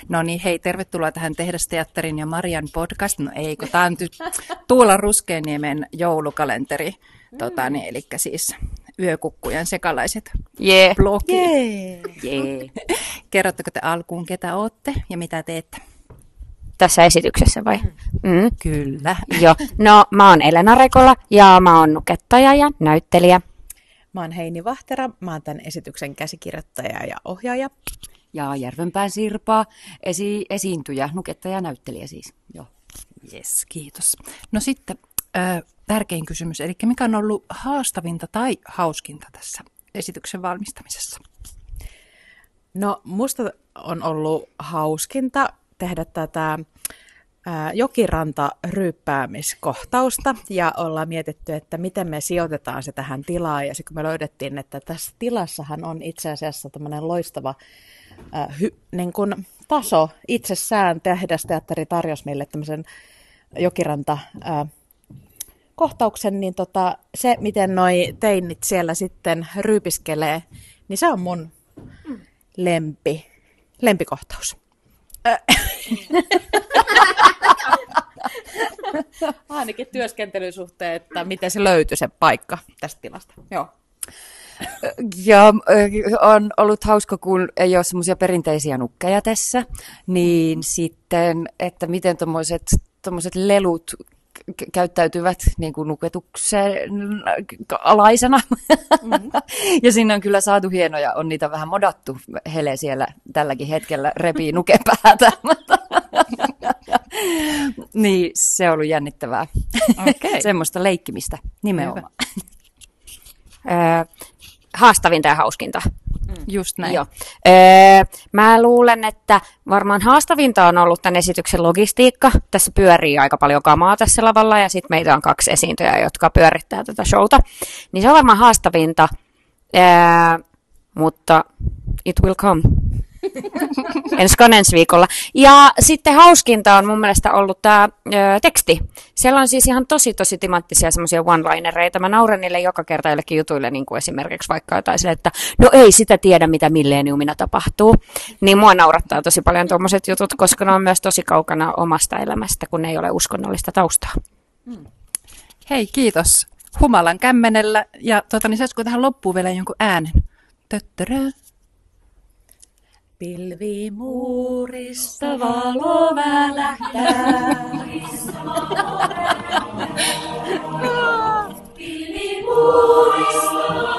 No niin, hei, tervetuloa tähän Tehdasteatterin ja Marian podcast. No ei, kun tämä on Tuula Ruskeniemen joulukalenteri, eli siis Yökukkujen sekalaiset blogi. Yeah. Kerrotteko te alkuun, ketä olette ja mitä teette? Tässä esityksessä vai? Kyllä. Joo. No, mä oon Elena Rekola ja mä oon nukettaja ja näyttelijä. Mä oon Heini Vahtera, mä oon tämän esityksen käsikirjoittaja ja ohjaaja. Ja Järvenpään Sirpa, esiintyjä, nukettaja ja näyttelijä siis. Joo. Yes, kiitos. No sitten tärkein kysymys, eli mikä on ollut haastavinta tai hauskinta tässä esityksen valmistamisessa? No, musta on ollut hauskinta tehdä tätä jokiranta-ryyppäämiskohtausta ja ollaan mietitty, että miten me sijoitetaan se tähän tilaan. Ja sitten kun me löydettiin, että tässä tilassahan on itse asiassa tämmöinen loistava niin kun taso itsessään. Tehdasteatteri tarjosi meille tämmöisen jokiranta-kohtauksen, niin se, miten noi teinit siellä sitten ryypiskelee, niin se on mun lempikohtaus. Ainakin työskentelyn suhteen, että miten se löytyi se paikka tästä tilasta. Joo. Ja on ollut hauska, kun ei ole semmoisia perinteisiä nukkeja tässä, niin sitten, että miten tommoset lelut käyttäytyvät niin kuin nuketuksen alaisena. Ja sinne on kyllä saatu hienoja, on niitä vähän modattu. Hele siellä tälläkin hetkellä repii nukepäätä. Niin, se on ollut jännittävää. Okay. Semmoista leikkimistä nimenomaan. Haastavinta ja hauskinta. Just näin. Joo. Mä luulen, että varmaan haastavinta on ollut tämän esityksen logistiikka. Tässä pyörii aika paljon kamaa tässä lavalla ja sitten meitä on 2 esiintyjää, jotka pyörittää tätä showta. Niin se on varmaan haastavinta, mutta it will come. Ensi viikolla. Ja sitten hauskinta on mun mielestä ollut tämä teksti. Siellä on siis ihan tosi timanttisia semmoisia one-linereita. Mä nauran niille joka kerta jollekin jutuille, niin kuin esimerkiksi vaikka jotain sille, että no ei sitä tiedä, mitä milleniumina tapahtuu. Niin mua naurattaa tosi paljon tuommoiset jutut, koska ne on myös tosi kaukana omasta elämästä, kun ei ole uskonnollista taustaa. Hei, kiitos. Humalan kämmenellä. Ja niin saisiko tähän loppuun vielä jonkun äänen? Töttörö. Pilvimuurista valo välähtää. Pilvimuurista